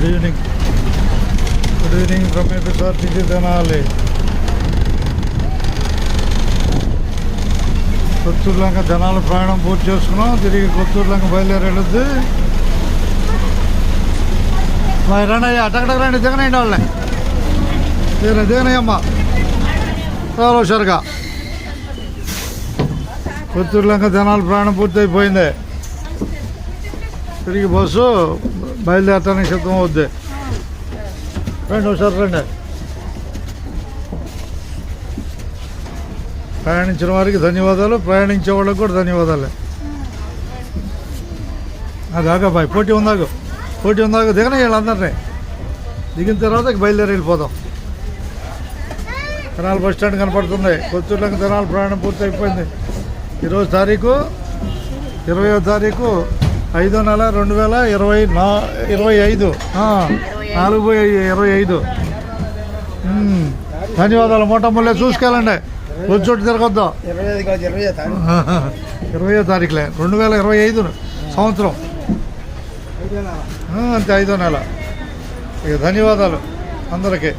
Evening from APSRTC Tenali. Kothuru Lanka జనాలు ప్రయాణం పూర్తి చేసుకున్నాం. తిరిగి కొత్తూరు లంక బయలుదేరి వెళ్ళొద్దు. రండి అయ్యా, అటకటక రండి, దిగనండి వాళ్ళని, దిగనయ్యమ్మా చాలా హుషారుగా. కొత్తూరు లంక జనాలు ప్రయాణం పూర్తి అయిపోయింది. తిరిగి బస్సు బయలుదేరటానికి సిద్ధం అవుద్ది. రండి హుషారు రండి. ప్రయాణించిన వారికి ధన్యవాదాలు, ప్రయాణించే వాళ్ళకి కూడా ధన్యవాదాలు. అది ఆగాబాయ్, పోటీ ఉందాకు దిగనే వీళ్ళందరినీ. దిగిన తర్వాత బయలుదేరి వెళ్ళిపోదాం. తెనాలి బస్ స్టాండ్ కనపడుతుంది. కొత్తూరులోకి తెనాలి ప్రయాణం పూర్తి అయిపోయింది. ఈరోజు తారీఖు 20వ తారీఖు 5వ నెల 2025 4/25. ధన్యవాదాలు. మొట్టమొదటి చూసుకెళ్ళండి, వచ్చి తిరగొద్దాం. 20వ తారీఖులే 2025 సంవత్సరం అంతే, 5వ నెల. ఇక ధన్యవాదాలు అందరికీ.